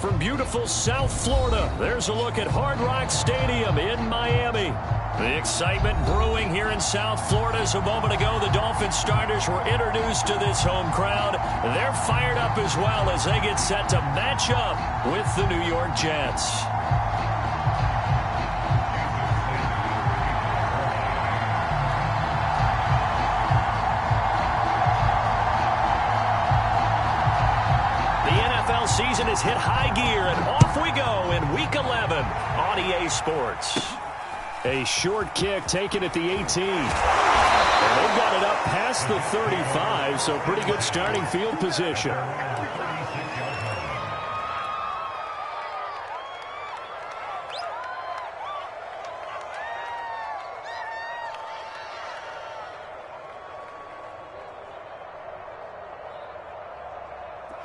From beautiful South Florida, there's a look at Hard Rock Stadium in Miami. The excitement brewing here in South Florida as a moment ago the Dolphins starters were introduced to this home crowd. They're fired up as well as they get set to match up with the New York Jets. Season has hit high gear, and off we go in Week 11 on EA Sports. A short kick taken at the 18. And they've got it up past the 35, so pretty good starting field position.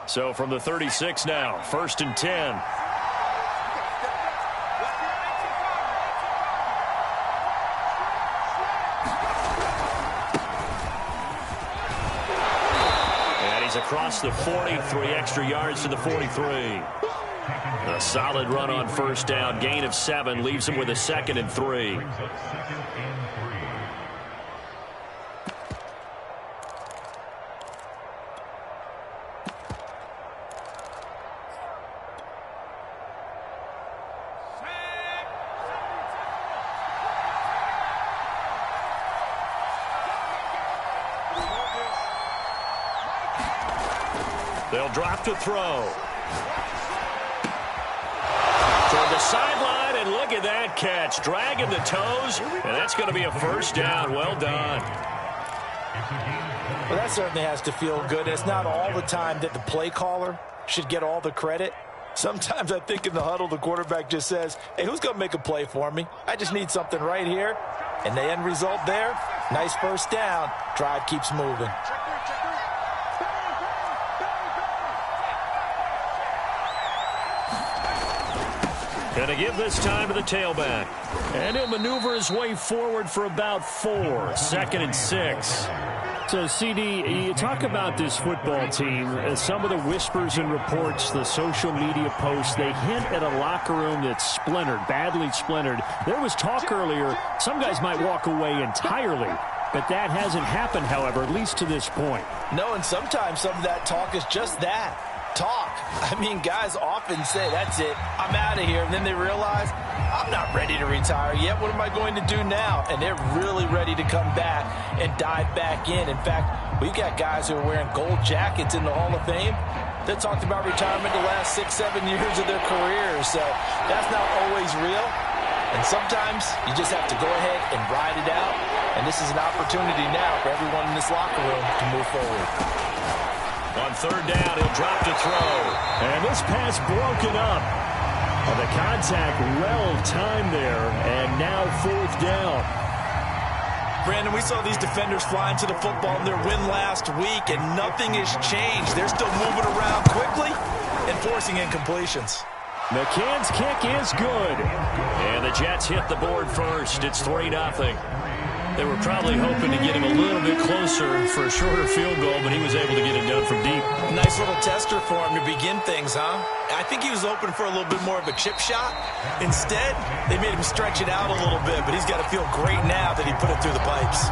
So from the 36 now, 1st and 10. And he's across the 40, 3 extra yards to the 43. A solid run on 1st down, gain of 7, leaves him with a 2nd and 3. They'll drop to throw. Toward the sideline, and look at that catch. Dragging the toes, and that's going to be a 1st down. Well done. Well, that certainly has to feel good. It's not all the time that the play caller should get all the credit. Sometimes I think in the huddle, the quarterback just says, hey, who's going to make a play for me? I just need something right here. And the end result there, nice 1st down. Drive keeps moving. Going to give this time to the tailback. And he'll maneuver his way forward for about 4. 2nd and 6. So, CD, you talk about this football team. Some of the whispers and reports, the social media posts, they hint at a locker room that's splintered, badly splintered. There was talk earlier, some guys might walk away entirely. But that hasn't happened, however, at least to this point. No, and sometimes some of that talk is just that. Talk. I mean, guys often say, that's it, I'm out of here. And then they realize, I'm not ready to retire yet. What am I going to do now? And they're really ready to come back and dive back in. In fact, we've got guys who are wearing gold jackets in the Hall of Fame that talked about retirement the last 6, 7 years of their careers. So that's not always real. And sometimes you just have to go ahead and ride it out. And this is an opportunity now for everyone in this locker room to move forward. On 3rd down, he'll drop to throw. And this pass broken up. And the contact well timed there. And now 4th down. Brandon, we saw these defenders flying to the football in their win last week, and nothing has changed. They're still moving around quickly and forcing incompletions. McCann's kick is good. And the Jets hit the board first. It's 3-0. They were probably hoping to get him a little bit closer for a shorter field goal, but he was able to get it done from deep. Nice little tester for him to begin things, huh? I think he was open for a little bit more of a chip shot. Instead, they made him stretch it out a little bit, but he's got to feel great now that he put it through the pipes.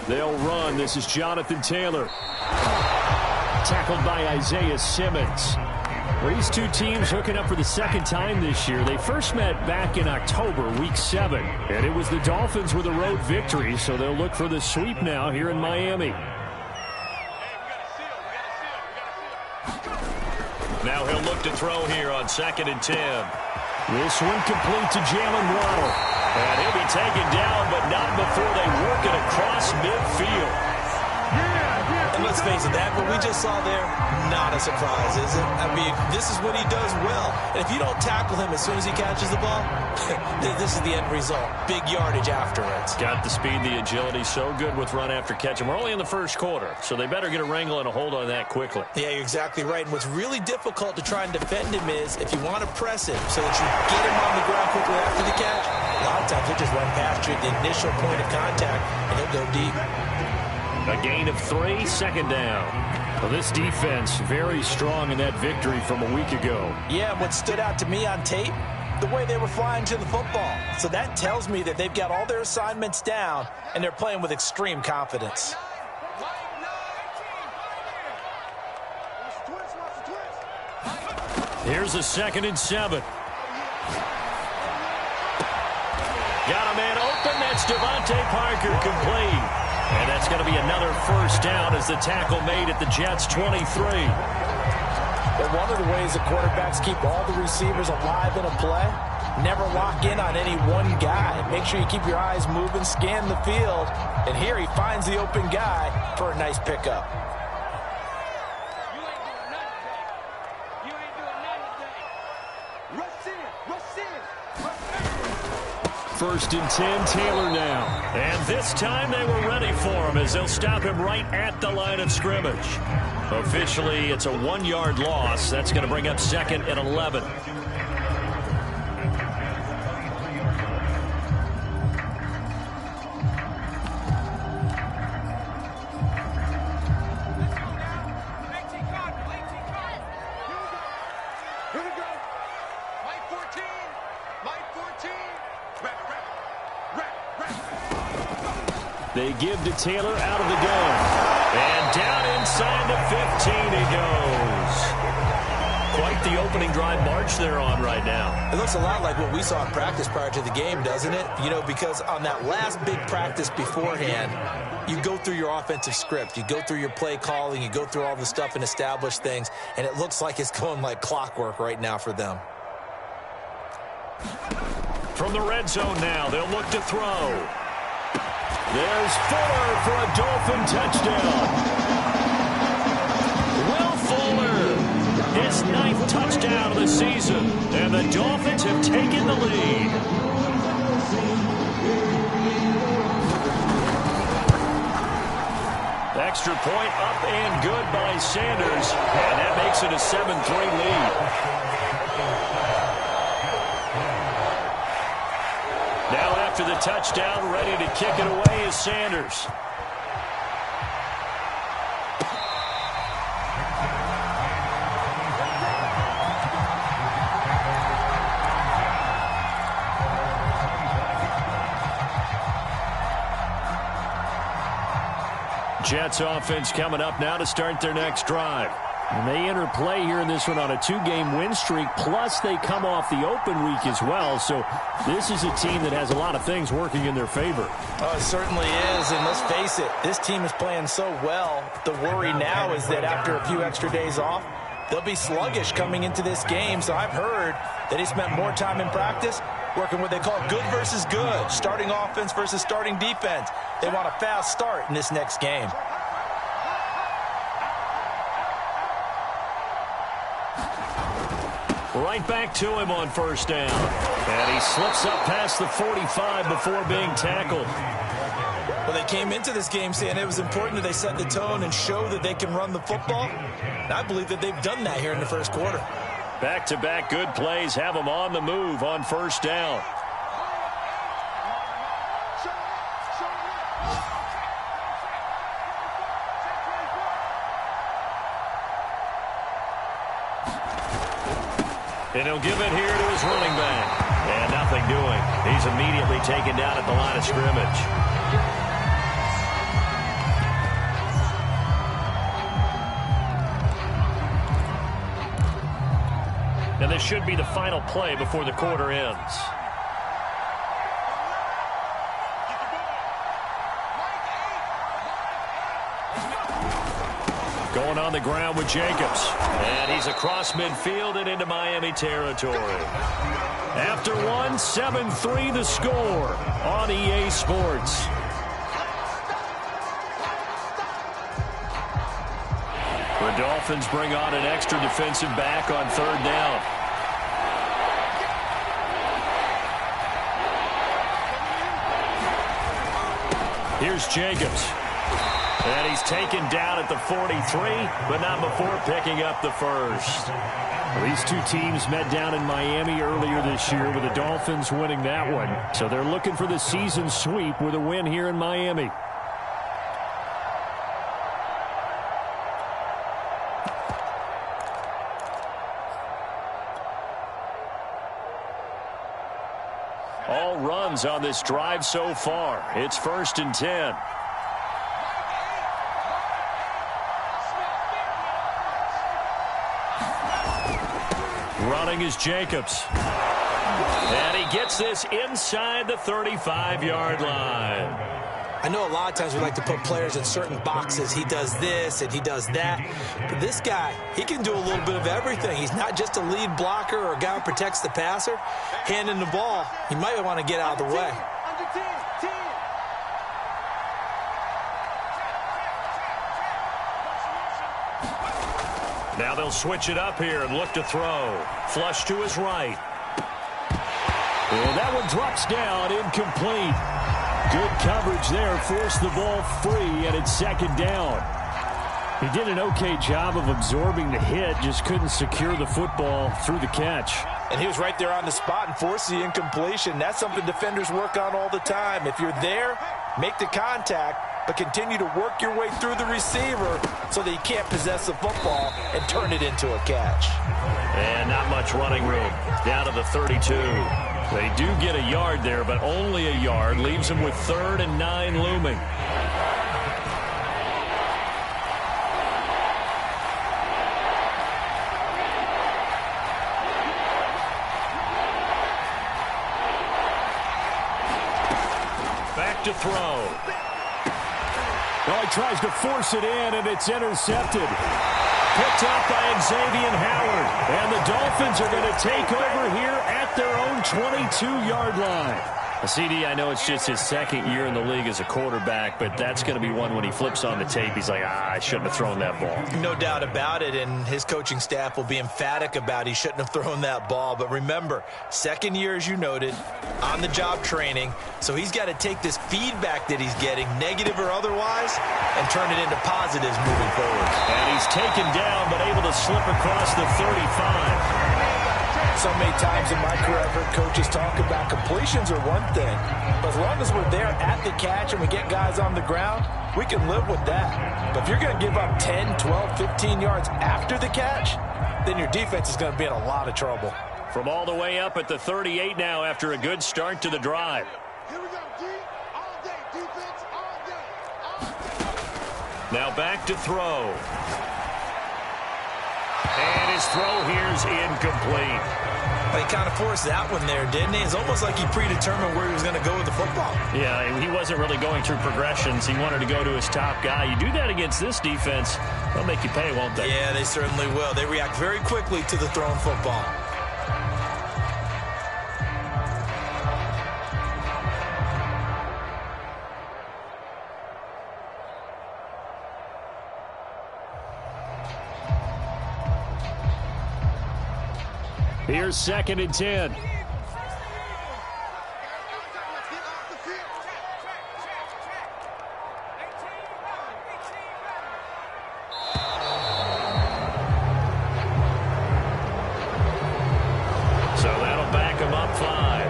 They'll run. This is Jonathan Taylor. Tackled by Isaiah Simmons. Well, these two teams hooking up for the 2nd time this year. They first met back in October, Week 7. And it was the Dolphins with a road victory, so they'll look for the sweep now here in Miami. Now he'll look to throw here on 2nd and 10. This one complete to Jalen Waddle. And he'll be taken down, but not before they work it across midfield. And let's face it, that what we just saw there, not a surprise, is it? I mean, this is what he does well. And if you don't tackle him as soon as he catches the ball, this is the end result. Big yardage afterwards. Got the speed, the agility, so good with run after catch. And we're only in the first quarter, so they better get a wrangle and a hold on that quickly. Yeah, you're exactly right. And what's really difficult to try and defend him is if you want to press him so that you get him on the ground quickly after the catch, a lot of times he'll just run past you at the initial point of contact, and he'll go deep. A gain of 3, second down. Well, this defense very strong in that victory from a week ago. Yeah, what stood out to me on tape, the way they were flying to the football. So that tells me that they've got all their assignments down, and they're playing with extreme confidence. Here's a 2nd and 7. Got a man open. That's Devontae Parker complete. And that's going to be another first down as the tackle made at the Jets' 23. But one of the ways the quarterbacks keep all the receivers alive in a play, never lock in on any one guy. Make sure you keep your eyes moving, scan the field. And here he finds the open guy for a nice pickup. First and 10, Taylor now. And this time they were ready for him as they'll stop him right at the line of scrimmage. Officially, it's a 1-yard loss. That's going to bring up 2nd and 11. They give to Taylor out of the gun. And down inside the 15 he goes. Quite the opening drive march they're on right now. It looks a lot like what we saw in practice prior to the game, doesn't it? You know, because on that last big practice beforehand, you go through your offensive script. You go through your play calling. You go through all the stuff and establish things. And it looks like it's going like clockwork right now for them. From the red zone now, they'll look to throw. There's Fuller for a Dolphin touchdown. Will Fuller, his 9th touchdown of the season, and the Dolphins have taken the lead. Extra point up and good by Sanders, and that makes it a 7-3 lead. Now after the touchdown, ready to kick it away is Sanders. Jets offense coming up now to start their next drive. And they enter play here in this one on a 2-game win streak, plus they come off the open week as well. So this is a team that has a lot of things working in their favor. Oh, it certainly is, and let's face it, this team is playing so well. The worry now is that after a few extra days off, they'll be sluggish coming into this game. So I've heard that he spent more time in practice working what they call good versus good, starting offense versus starting defense. They want a fast start in this next game. Right back to him on first down. And he slips up past the 45 before being tackled. Well, they came into this game saying it was important that they set the tone and show that they can run the football. And I believe that they've done that here in the first quarter. Back-to-back good plays have them on the move on first down. And he'll give it here to his running back. And nothing doing. He's immediately taken down at the line of scrimmage. And this should be the final play before the quarter ends. Going on the ground with Jacobs. And he's across midfield and into Miami territory. After one, 7-3 the score on EA Sports. The Dolphins bring on an extra defensive back on third down. Here's Jacobs. And he's taken down at the 43, but not before picking up the first. These two teams met down in Miami earlier this year with the Dolphins winning that one. So they're looking for the season sweep with a win here in Miami. All runs on this drive so far. It's 1st and 10. Running is Jacobs. And he gets this inside the 35-yard line. I know a lot of times we like to put players in certain boxes. He does this and he does that. But this guy, he can do a little bit of everything. He's not just a lead blocker or a guy who protects the passer. Handing the ball, he might want to get out of the way. Now they'll switch it up here and look to throw. Flush to his right. And that one drops down, incomplete. Good coverage there, forced the ball free, and it's 2nd down. He did an okay job of absorbing the hit, just couldn't secure the football through the catch. And he was right there on the spot and forced the incompletion. That's something defenders work on all the time. If you're there, make the contact, but continue to work your way through the receiver so that you can't possess the football and turn it into a catch. And not much running room. Down to the 32. They do get a yard there, but only a yard. Leaves them with 3rd and 9 looming. Back to throw. Oh, he tries to force it in, and it's intercepted. Picked up by Xavier Howard. And the Dolphins are going to take over here at their own 22-yard line. CD, I know it's just his 2nd year in the league as a quarterback, but that's going to be one when he flips on the tape. He's like, I shouldn't have thrown that ball. No doubt about it, and his coaching staff will be emphatic about he shouldn't have thrown that ball. But remember, 2nd year, as you noted, on-the-job training, so he's got to take this feedback that he's getting, negative or otherwise, and turn it into positives moving forward. And he's taken down, but able to slip across the 35. So many times in my career, I've heard coaches talk about completions are one thing, but as long as we're there at the catch and we get guys on the ground, we can live with that. But if you're going to give up 10, 12, 15 yards after the catch, then your defense is going to be in a lot of trouble. From all the way up at the 38 now after a good start to the drive. Here we go, D. All day, defense, all day. Now back to throw. And his throw here's incomplete. Well, he kind of forced that one there, didn't he? It's almost like he predetermined where he was going to go with the football. Yeah, he wasn't really going through progressions. He wanted to go to his top guy. You do that against this defense, they'll make you pay, won't they? Yeah, they certainly will. They react very quickly to the thrown football. Here's 2nd and 10. So that'll back him up 5.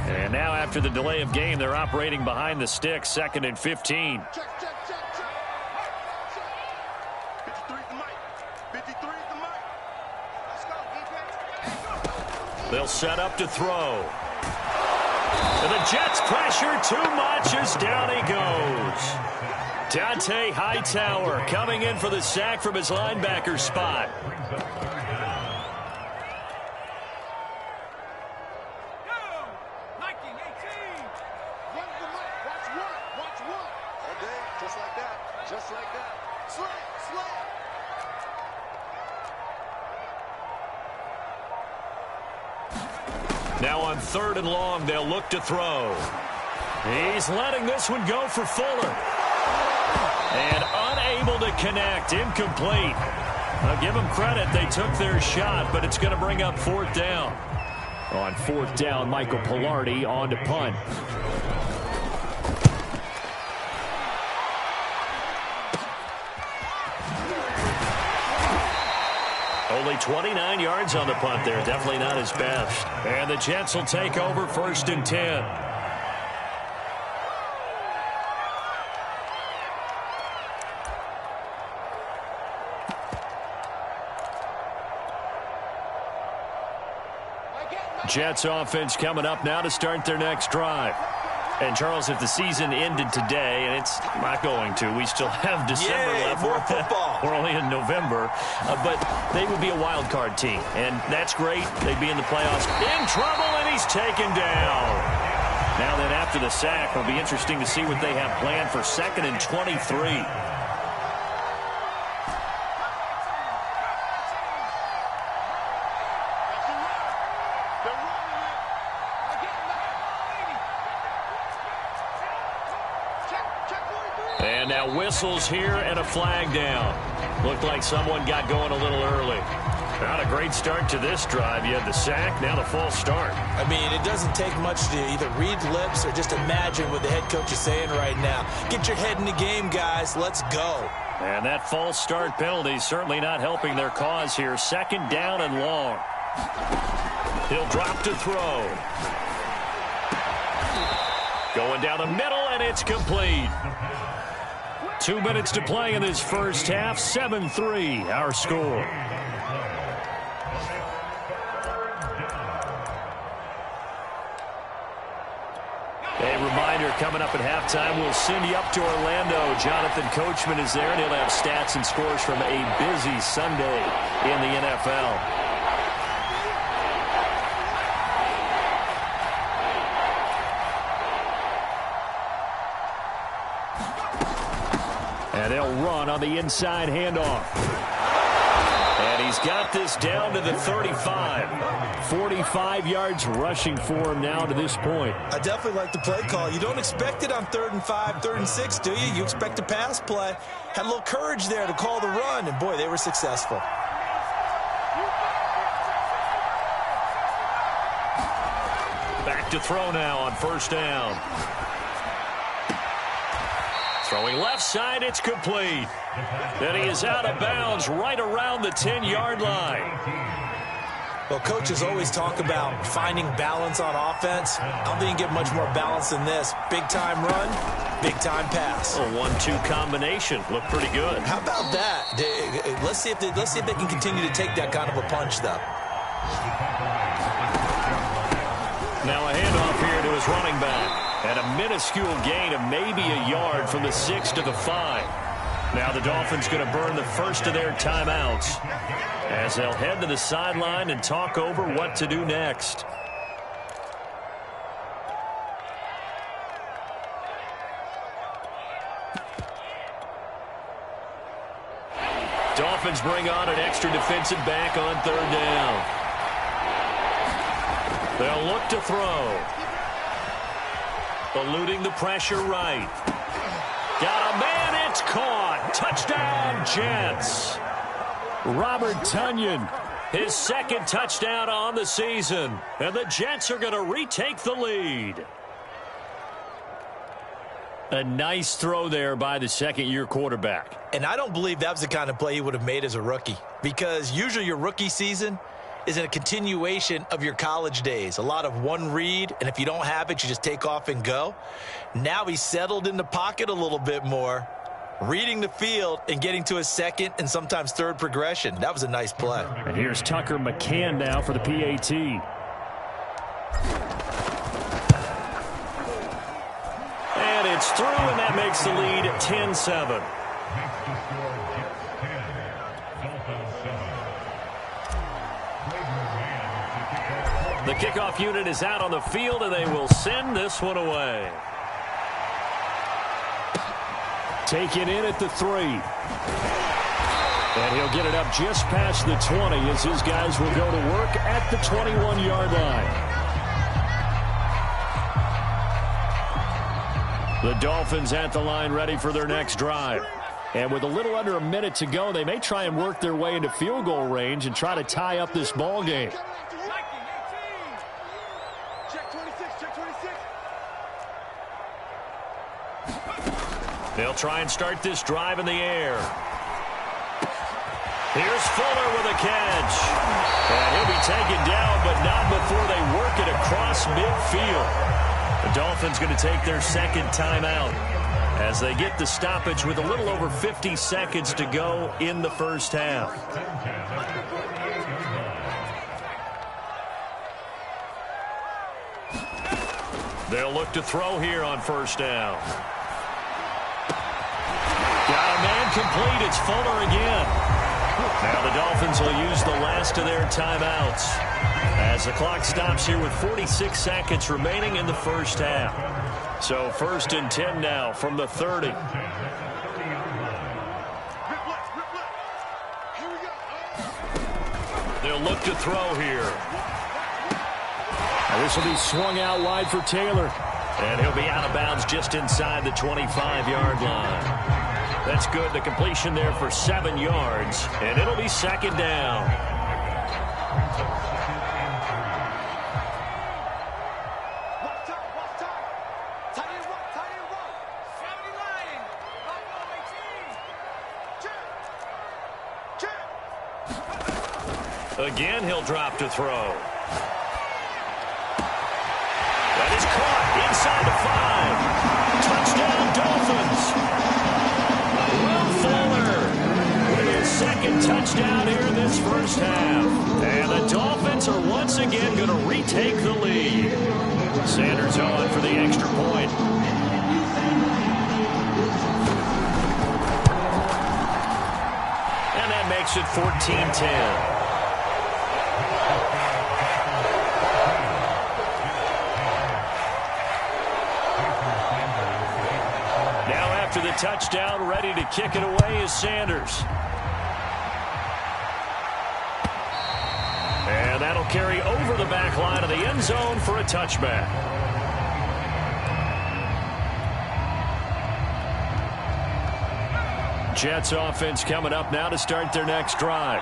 And now after the delay of game, they're operating behind the sticks, 2nd and 15. Check. 53 is the mic. 53 is the mic. Let's go, defense. They'll set up to throw. And the Jets pressure too much as down he goes. Dante Hightower coming in for the sack from his linebacker spot. Now on 3rd and long, they'll look to throw. He's letting this one go for Fuller. And unable to connect. Incomplete. I'll give them credit. They took their shot, but it's going to bring up fourth down. On fourth down, Michael Pilardi on to punt. Only 29 yards on the punt there. Definitely not his best. And the Jets will take over 1st and 10. Jets offense coming up now to start their next drive. And, Charles, if the season ended today, and it's not going to, we still have December left. More football. We're only in November. But they would be a wild card team, and that's great. They'd be in the playoffs. In trouble, and he's taken down. Now then, after the sack, it'll be interesting to see what they have planned for 2nd and 23. And now whistles here and a flag down. Looked like someone got going a little early. Not a great start to this drive. You had the sack, now the false start. I mean, it doesn't take much to either read lips or just imagine what the head coach is saying right now. Get your head in the game, guys. Let's go. And that false start penalty certainly not helping their cause here. 2nd down and long. He'll drop to throw. Going down the middle, and it's complete. 2 minutes to play in this first half. 7-3, our score. A reminder coming up at halftime, we'll send you up to Orlando. Jonathan Coachman is there, and he'll have stats and scores from a busy Sunday in the NFL. And they'll run on the inside handoff. And he's got this down to the 35. 45 yards rushing for him now to this point. I definitely like the play call. You don't expect it on 3rd and 5, 3rd and 6, do you? You expect a pass play. Had a little courage there to call the run, and boy, they were successful. Back to throw now on 1st down. Throwing left side, it's complete. Then he is out of bounds right around the 10-yard line. Well, coaches always talk about finding balance on offense. I don't think you can get much more balance than this. Big-time run, big-time pass. A 1-2 combination. Looked pretty good. How about that? Let's see if they can continue to take that kind of a punch, though. Now a handoff here to his running back. And a minuscule gain of maybe a yard from the 6 to the 5. Now the Dolphins going to burn the first of their timeouts as they'll head to the sideline and talk over what to do next. Dolphins bring on an extra defensive back on 3rd down. They'll look to throw. Eluding the pressure right. Got a man, it's caught. Touchdown, Jets. Robert Tonyan, his 2nd touchdown on the season. And the Jets are going to retake the lead. A nice throw there by the 2nd-year quarterback. And I don't believe that was the kind of play he would have made as a rookie. Because usually your rookie season is a continuation of your college days. A lot of one read, and if you don't have it, you just take off and go. Now he's settled in the pocket a little bit more, reading the field and getting to his 2nd and sometimes 3rd progression. That was a nice play. And here's Tucker McCann now for the PAT. And it's through, and that makes the lead 10-7. The kickoff unit is out on the field, and they will send this one away. Taken in at the 3. And he'll get it up just past the 20 as his guys will go to work at the 21-yard line. The Dolphins at the line ready for their next drive. And with a little under a minute to go, they may try and work their way into field goal range and try to tie up this ball game. They'll try and start this drive in the air. Here's Fuller with a catch. And he'll be taken down, but not before they work it across midfield. The Dolphins going to take their second timeout as they get the stoppage with a little over 50 seconds to go in the first half. They'll look to throw here on first down. Got a man complete. It's Fuller again. Now the Dolphins will use the last of their timeouts as the clock stops here with 46 seconds remaining in the first half. So 1st and 10 now from the 30. They'll look to throw here. Now this will be swung out wide for Taylor. And he'll be out of bounds just inside the 25-yard line. That's good. The completion there for 7 yards. And it'll be second down. Again, he'll drop to throw. That is caught inside the 5. Touchdown, Dolphins. Will Fuller with his second touchdown here in this first half. And the Dolphins are once again going to retake the lead. Sanders on for the extra point. And that makes it 14-10. To the touchdown, ready to kick it away is Sanders. And that'll carry over the back line of the end zone for a touchback. Jets offense coming up now to start their next drive.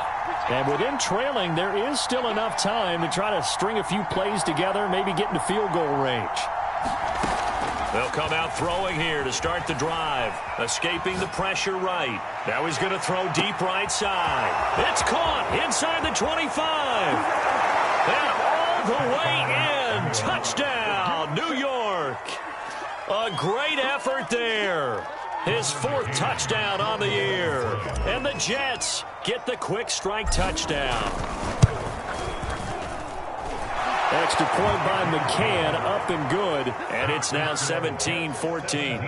And within trailing, there is still enough time to try to string a few plays together, maybe get into field goal range. They'll come out throwing here to start the drive. Escaping the pressure right. Now he's going to throw deep right side. It's caught inside the 25. And all the way in. Touchdown, New York. A great effort there. His 4th touchdown on the year. And the Jets get the quick strike touchdown. Extra point by McCann, up and good, and it's now 17-14.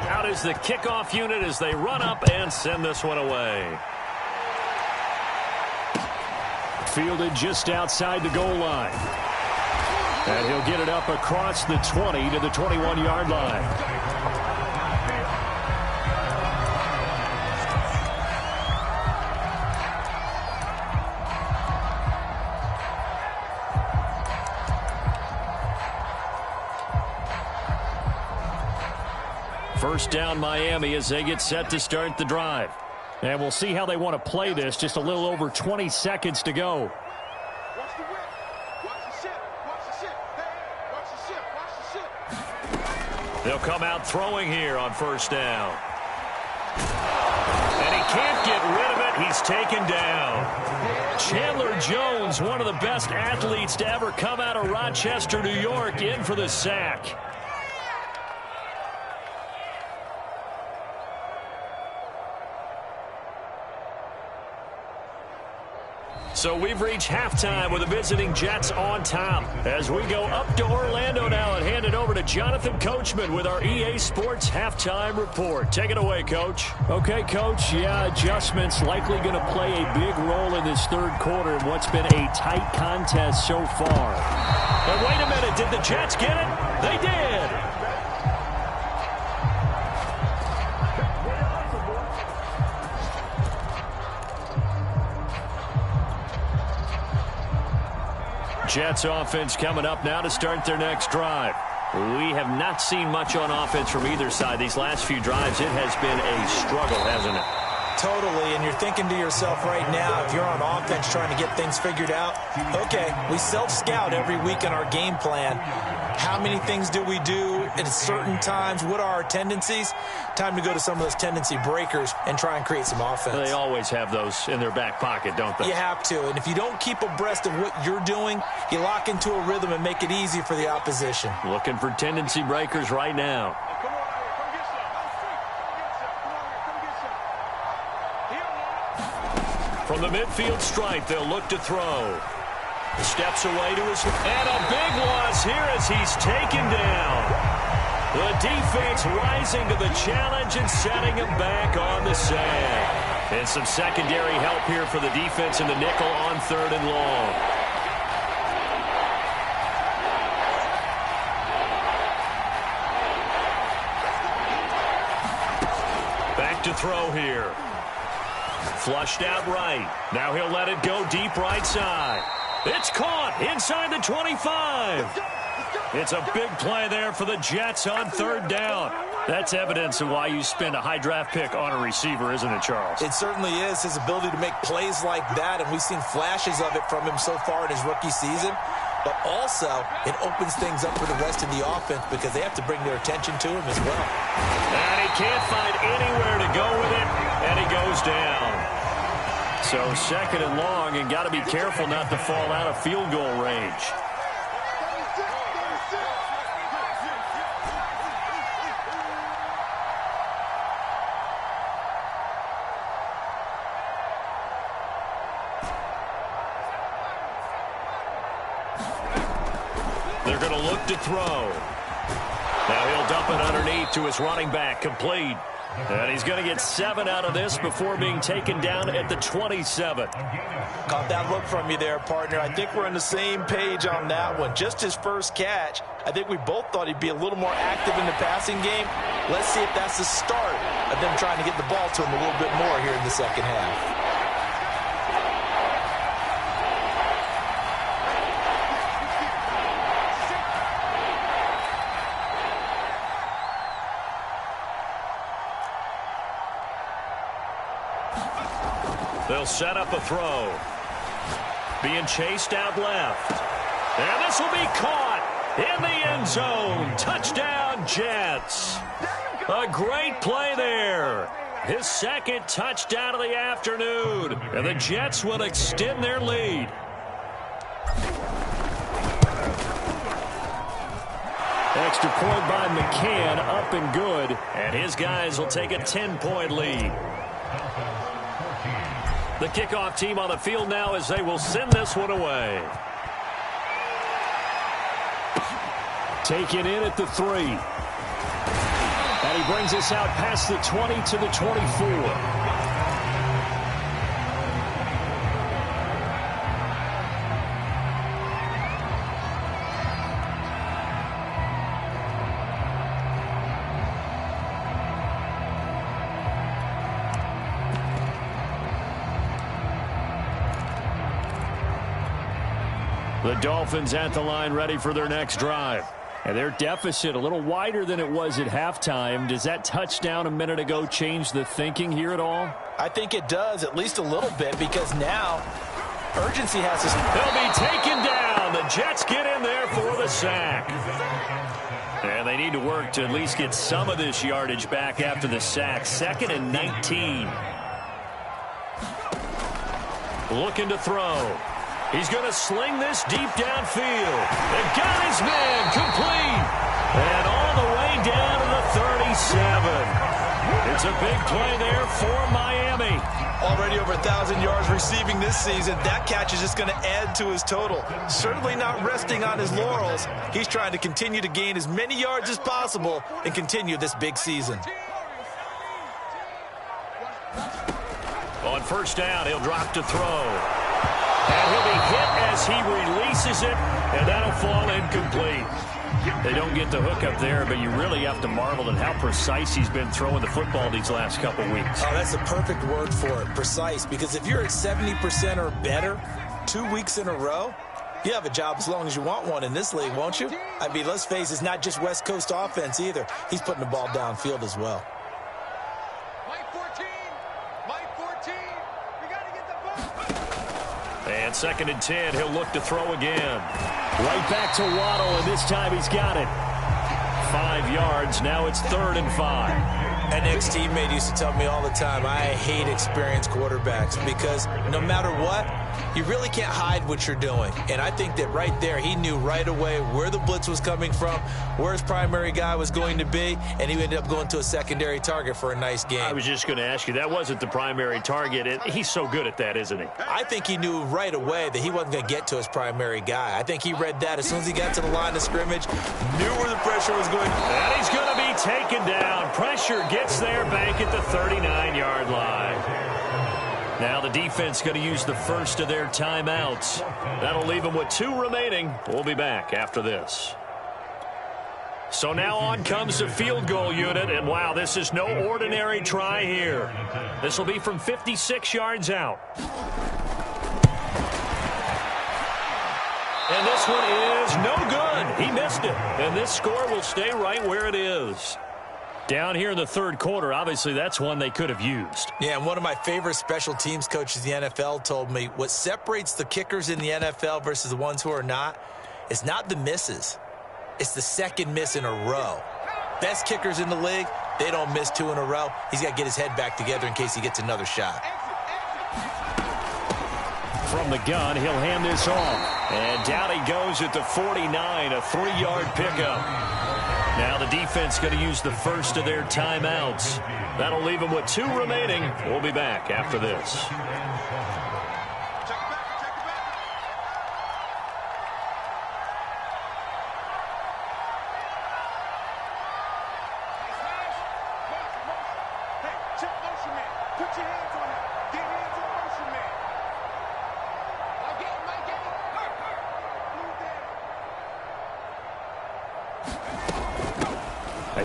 Out is the kickoff unit as they run up and send this one away. Fielded just outside the goal line. And he'll get it up across the 20 to the 21-yard line. First down Miami as they get set to start the drive. And we'll see how they want to play this. Just a little over 20 seconds to go. They'll come out throwing here on first down. And he can't get rid of it. He's taken down. Chandler Jones, one of the best athletes to ever come out of Rochester, New York, in for the sack. So we've reached halftime with the visiting Jets on top. As we go up to Orlando now and hand it over to Jonathan Coachman with our EA Sports Halftime Report. Take it away, Coach. Okay, Coach. Yeah, adjustments likely going to play a big role in this third quarter in what's been a tight contest so far. But wait a minute. Did the Jets get it? They did. Jets offense coming up now to start their next drive. We have not seen much on offense from either side. These last few drives, it has been a struggle, hasn't it? Totally, and you're thinking to yourself right now, if you're on offense trying to get things figured out, okay, we self-scout every week in our game plan. How many things do we do at certain times? What are our tendencies? Time to go to some of those tendency breakers and try and create some offense. They always have those in their back pocket, don't they? You have to, and if you don't keep abreast of what you're doing, you lock into a rhythm and make it easy for the opposition. Looking for tendency breakers right now. From the midfield stripe, they'll look to throw. Steps away to his... And a big loss here as he's taken down. The defense rising to the challenge and setting him back on the sand. And some secondary help here for the defense in the nickel on 3rd and long. Back to throw here. Flushed out right. Now he'll let it go deep right side. It's caught inside the 25. It's a big play there for the Jets on 3rd down. That's evidence of why you spend a high draft pick on a receiver, isn't it, Charles? It certainly is. His ability to make plays like that, and we've seen flashes of it from him so far in his rookie season. But also, it opens things up for the rest of the offense because they have to bring their attention to him as well. And he can't find anywhere to go with it, and he goes down. So 2nd and long, and got to be careful not to fall out of field goal range. They're going to look to throw. Now he'll dump it underneath to his running back, complete. And he's going to get 7 out of this before being taken down at the 27. Caught that look from you there, partner. I think we're on the same page on that one. Just his first catch, I think we both thought he'd be a little more active in the passing game. Let's see if that's the start of them trying to get the ball to him a little bit more here in the second half. They'll set up a throw. Being chased out left. And this will be caught in the end zone. Touchdown, Jets. A great play there. His 2nd touchdown of the afternoon. And the Jets will extend their lead. Extra point by McCann, up and good. And his guys will take a 10-point lead. The kickoff team on the field now as they will send this one away. Taken in at the 3. And he brings us out past the 20 to the 24. The Dolphins at the line ready for their next drive. And their deficit a little wider than it was at halftime. Does that touchdown a minute ago change the thinking here at all? I think it does, at least a little bit, because now urgency has to... They'll be taken down. The Jets get in there for the sack. And they need to work to at least get some of this yardage back after the sack. 2nd and 19. Looking to throw. He's going to sling this deep downfield. They got his man complete. And all the way down to the 37. It's a big play there for Miami. Already over 1,000 yards receiving this season. That catch is just going to add to his total. Certainly not resting on his laurels. He's trying to continue to gain as many yards as possible and continue this big season. On 1st down, he'll drop to throw. And he'll be hit as he releases it, and that'll fall incomplete. They don't get the hook up there, but you really have to marvel at how precise he's been throwing the football these last couple weeks. Oh, that's a perfect word for it, precise, because if you're at 70% or better 2 weeks in a row, You have a job as long as you want one in this league, won't you? I mean, let's face it, it's not just West Coast offense either. He's putting the ball downfield as well. Mike 14. Mike 14. We got to get the ball. And 2nd and 10, he'll look to throw again. Right back to Waddle, and this time he's got it. 5 yards, now it's 3rd and 5. An ex-teammate used to tell me all the time, I hate experienced quarterbacks because no matter what, you really can't hide what you're doing. And I think that right there, he knew right away where the blitz was coming from, where his primary guy was going to be, and he ended up going to a secondary target for a nice game. I was just going to ask you, that wasn't the primary target. He's so good at that, isn't he? I think he knew right away that he wasn't going to get to his primary guy. I think he read that as soon as he got to the line of scrimmage, knew where the pressure was going. And he's going to be taken down. Pressure gets there back at the 39-yard line. Now the defense going to use the first of their timeouts. That'll leave them with 2 remaining. We'll be back after this. So now on comes the field goal unit, and wow, this is no ordinary try here. This will be from 56 yards out. And this one is no good. He missed it. And this score will stay right where it is. Down here in the 3rd quarter, obviously that's one they could have used. Yeah, and one of my favorite special teams coaches in the NFL told me what separates the kickers in the NFL versus the ones who are not is not the misses. It's the second miss in a row. Best kickers in the league, they don't miss 2 in a row. He's got to get his head back together in case he gets another shot. From the gun, he'll hand this off. And down he goes at the 49, a 3-yard pickup. Now the defense going to use the first of their timeouts. That'll leave them with 2 remaining. We'll be back after this. Hey, check motion man. Put your hands on it. Get hands on motion man. Mike, get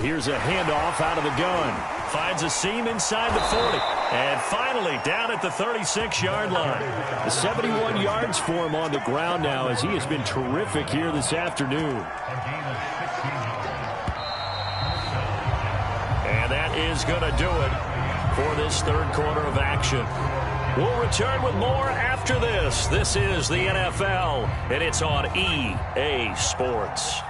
Here's a handoff out of the gun. Finds a seam inside the 40. And finally down at the 36-yard line. The 71 yards for him on the ground now as he has been terrific here this afternoon. And that is going to do it for this 3rd quarter of action. We'll return with more after this. This is the NFL, and it's on EA Sports.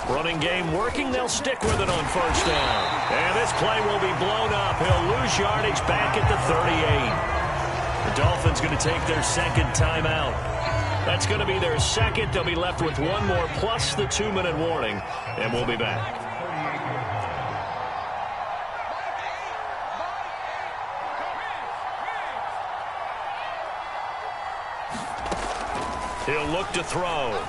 Running game working. They'll stick with it on 1st down. And this play will be blown up. He'll lose yardage back at the 38. The Dolphins going to take their 2nd timeout. That's going to be their 2nd. They'll be left with 1 more plus the 2-minute warning. And we'll be back. He'll look to throw.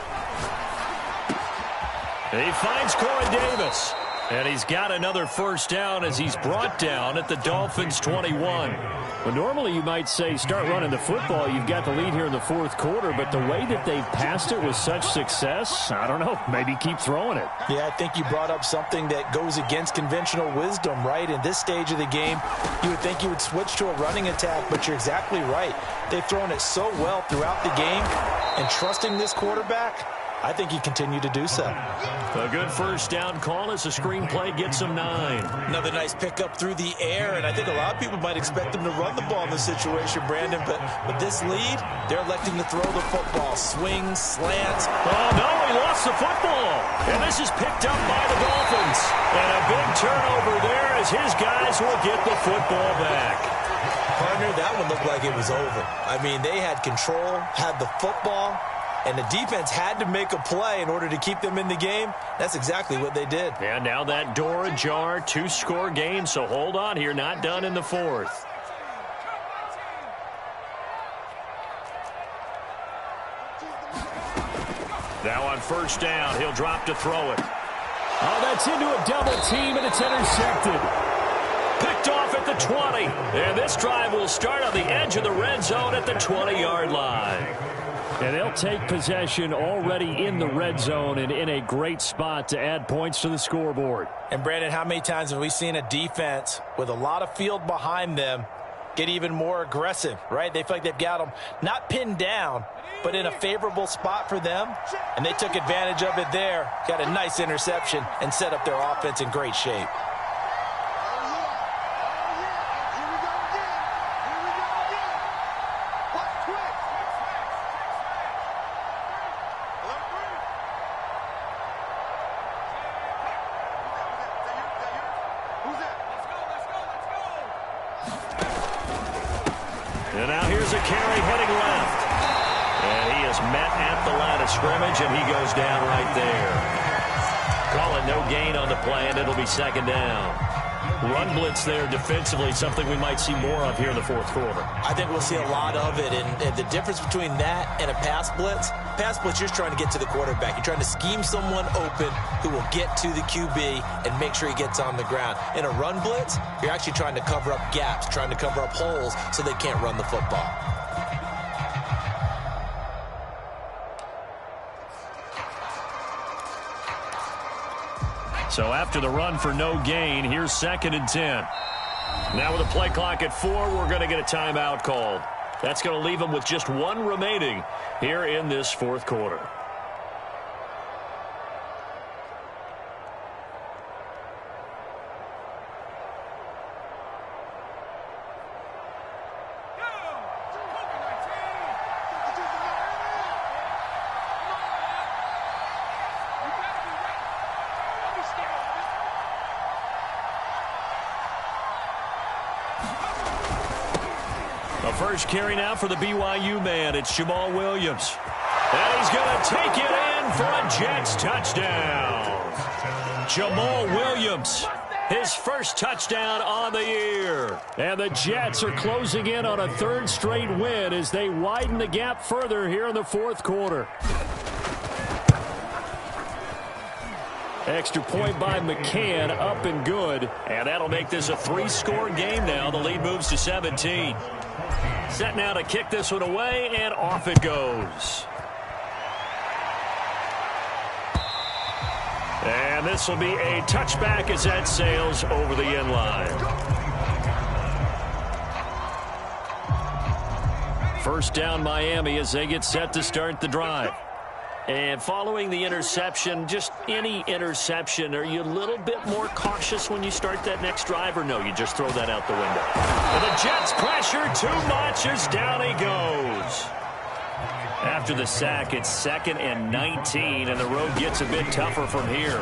He finds Corey Davis. And he's got another 1st down as he's brought down at the Dolphins' 21. Well, normally you might say start running the football. You've got the lead here in the 4th quarter, but the way that they've passed it with such success, I don't know, maybe keep throwing it. Yeah, I think you brought up something that goes against conventional wisdom, right? In this stage of the game, you would think you would switch to a running attack, but you're exactly right. They've thrown it so well throughout the game, and trusting this quarterback, I think he continued to do so. A good 1st down call as the screenplay gets him 9. Another nice pickup through the air, and I think a lot of people might expect him to run the ball in this situation, Brandon, but with this lead, they're electing to throw the football. Swings, slants. Oh, no, he lost the football. And this is picked up by the Dolphins. And a big turnover there as his guys will get the football back. Partner, that one looked like it was over. I mean, they had control, had the football, and the defense had to make a play in order to keep them in the game. That's exactly what they did. And now that door ajar, 2-score game, so hold on here, not done in the 4th. Now on 1st down, he'll drop to throw it. Oh, that's into a double team, and it's intercepted. Picked off at the 20. And this drive will start on the edge of the red zone at the 20-yard line. And they'll take possession already in the red zone and in a great spot to add points to the scoreboard. And, Brandon, how many times have we seen a defense with a lot of field behind them get even more aggressive, right? They feel like they've got them not pinned down, but in a favorable spot for them, and they took advantage of it there, got a nice interception, and set up their offense in great shape. And now here's a carry heading left. And he is met at the line of scrimmage, and he goes down right there. Call it no gain on the play, and it'll be second down. Run blitz there defensively, something we might see more of here in the fourth quarter. I think we'll see a lot of it, and the difference between that and a pass blitz, you're just trying to get to the quarterback. You're trying to scheme someone open who will get to the QB and make sure he gets on the ground. In a run blitz, you're actually trying to cover up gaps, trying to cover up holes so they can't run the football. So after the run for no gain, here's 2nd and 10. Now with a play clock at 4, we're going to get a timeout called. That's going to leave them with just 1 remaining here in this fourth quarter. A first carry now for the BYU man. It's Jamal Williams. And he's going to take it in for a Jets touchdown. Jamal Williams, his first touchdown on the year. And the Jets are closing in on a 3rd straight win as they widen the gap further here in the fourth quarter. Extra point by McCann, up and good. And that'll make this a 3-score game now. The lead moves to 17. Set now to kick this one away, and off it goes. And this will be a touchback as that sails over the end line. First down Miami as they get set to start the drive. And following the interception, just any interception, are you a little bit more cautious when you start that next drive, or no, you just throw that out the window? And the Jets pressure too much as down he goes. After the sack, it's 2nd and 19, and the road gets a bit tougher from here.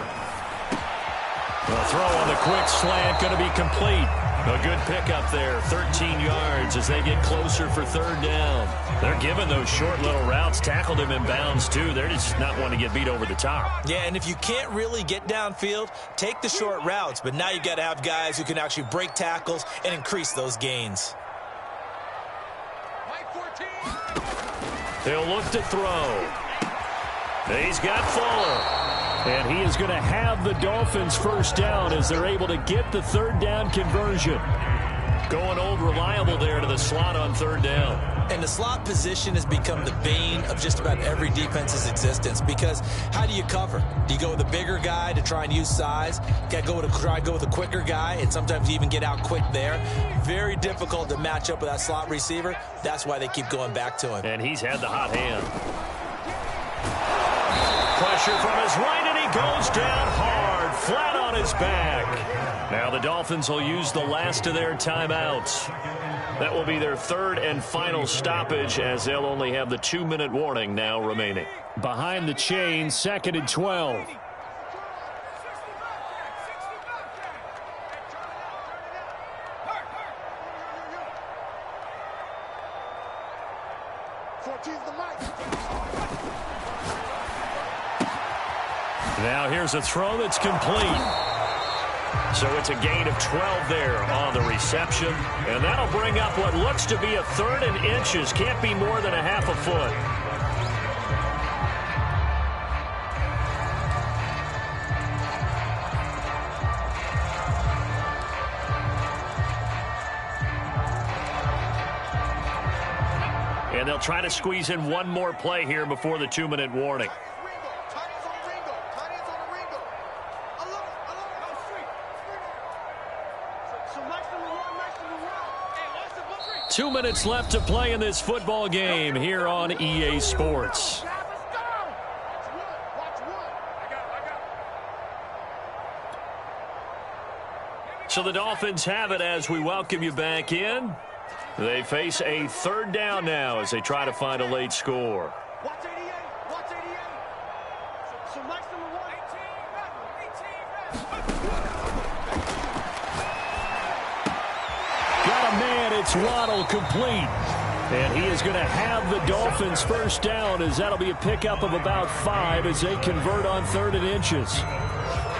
The throw on the quick slant going to be complete. A good pickup there, 13 yards as they get closer for 3rd down. They're giving those short little routes, tackled him in bounds too. They're just not wanting to get beat over the top. Yeah, and if you can't really get downfield, take the short routes. But now you've got to have guys who can actually break tackles and increase those gains. They'll look to throw. He's got Fuller. And he is going to have the Dolphins first down as they're able to get the 3rd down conversion. Going old reliable there to the slot on 3rd down. And the slot position has become the bane of just about every defense's existence, because how do you cover? Do you go with a bigger guy to try and use size? Got to try and go with a quicker guy, and sometimes you even get out quick there. Very difficult to match up with that slot receiver. That's why they keep going back to him. And he's had the hot hand. Pressure from his right, and he goes down hard, flat on his back. Now the Dolphins will use the last of their timeouts. That will be their 3rd and final stoppage, as they'll only have the 2-minute warning now remaining. Behind the chain, 2nd and 12. Now here's a throw that's complete. So it's a gain of 12 there on the reception. And that'll bring up what looks to be a 3rd and inches. Can't be more than a half a foot. And And they'll try to squeeze in one more play here before the 2-minute warning. Tight ends on the Ringo. Tight ends on the Ringo. Alone. So nice number one. Hey, watch the book. 2 minutes left to play in this football game here on EA Sports. So the Dolphins have it as we welcome you back in. They face a third down now as they try to find a late score. Watch 88. Watch 88. So nice number one. 18. Got a man. It's Waddle complete. And he is going to have the Dolphins first down as that'll be a pickup of about 5 as they convert on 3rd and inches.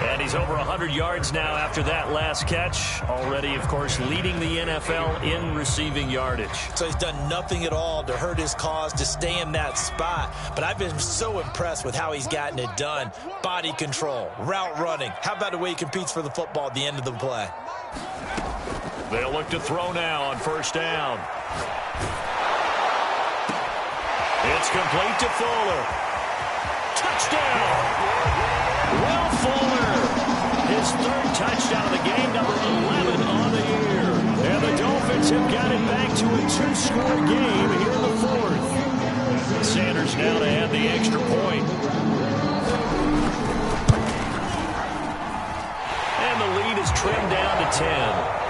And he's over 100 yards now after that last catch. Already, of course, leading the NFL in receiving yardage. So he's done nothing at all to hurt his cause, to stay in that spot. But I've been so impressed with how he's gotten it done. Body control, route running. How about the way he competes for the football at the end of the play? They'll look to throw now on first down. It's complete to Fuller. Touchdown! Will Fuller, his 3rd touchdown of the game, number 11 on the year. And the Dolphins have got it back to a 2-score game here in the 4th. Sanders now to add the extra point. And the lead is trimmed down to 10.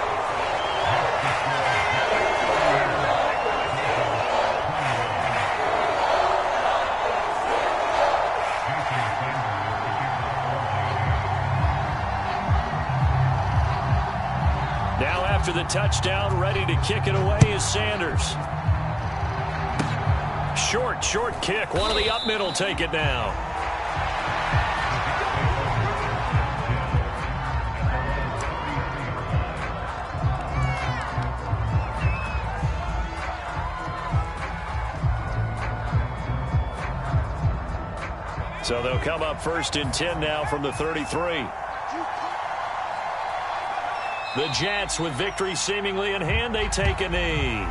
After the touchdown, ready to kick it away is Sanders. Short kick. One of the up middle take it now. So they'll come up 1st and 10 now from the 33. The Jets, with victory seemingly in hand, they take a knee.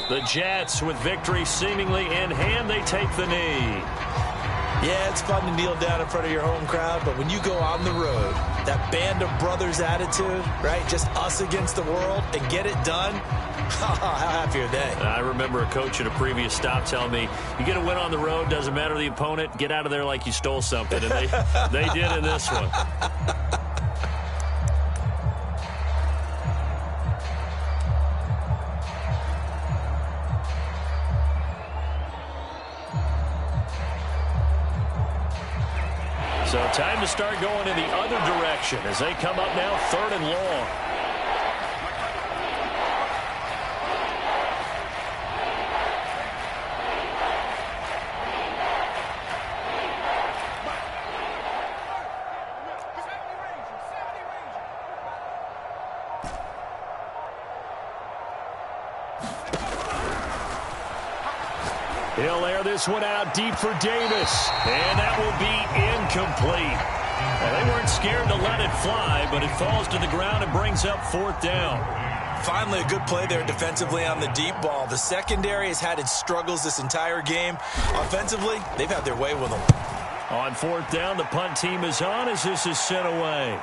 The Jets, with victory seemingly in hand, they take the knee. Yeah, it's fun to kneel down in front of your home crowd, but when you go on the road, that band of brothers attitude, right, just us against the world, and get it done, how happy are they? I remember a coach at a previous stop telling me, you get a win on the road, doesn't matter the opponent, get out of there like you stole something, and they did in this one. So time to start going in the other direction as they come up now 3rd and long. He'll air this one out deep for Davis, and that will be incomplete. Well, they weren't scared to let it fly, but it falls to the ground and brings up 4th down. Finally, a good play there defensively on the deep ball. The secondary has had its struggles this entire game. Offensively, they've had their way with them. On 4th down, the punt team is on as this is sent away.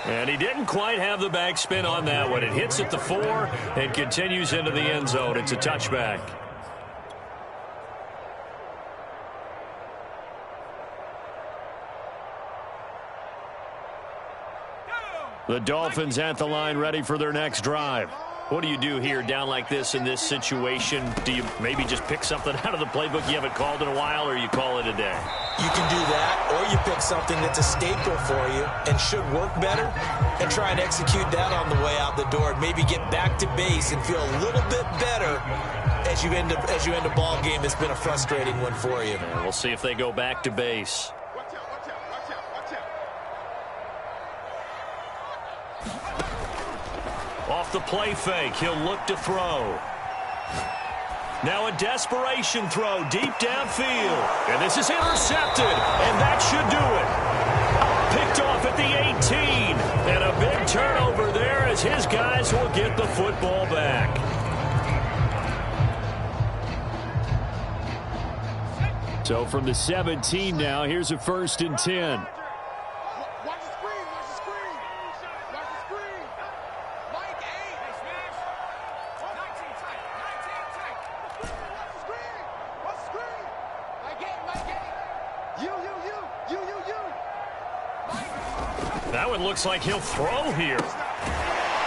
And he didn't quite have the backspin on that one. It hits at the 4 and continues into the end zone. It's a touchback. The Dolphins at the line ready for their next drive. What do you do here down like this in this situation? Do you maybe just pick something out of the playbook you haven't called in a while, or you call it a day? You can do that, or you pick something that's a staple for you and should work better and try and execute that on the way out the door. Maybe get back to base and feel a little bit better as you end a ball game that's been a frustrating one for you. And we'll see if they go back to base. Watch out, watch out, watch out, watch out. Off the play fake, he'll look to throw. Now a desperation throw deep downfield. And this is intercepted, and that should do it. Picked off at the 18. And a big turnover there as his guys will get the football back. So from the 17 now, here's a 1st and 10. Watch the screen, watch the screen. Watch the screen. Mike, 8. Hey, smash. 19 tight, 19 tight. Watch the screen. Watch the screen. Mike, 8. You. Mike. That one looks like he'll throw here.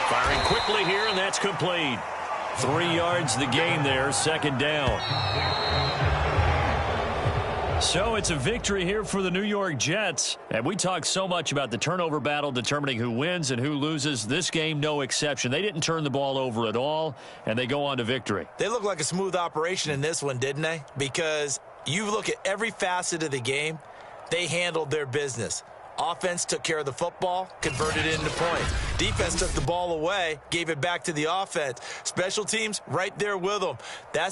Firing quickly here, and that's complete. 3 yards the gain there, 2nd down. So it's a victory here for the New York Jets. And we talk so much about the turnover battle determining who wins and who loses. This game, no exception. They didn't turn the ball over at all, and they go on to victory. They look like a smooth operation in this one, didn't they? Because you look at every facet of the game, they handled their business. Offense took care of the football, converted it into points. Defense took the ball away, gave it back to the offense. Special teams right there with them. That's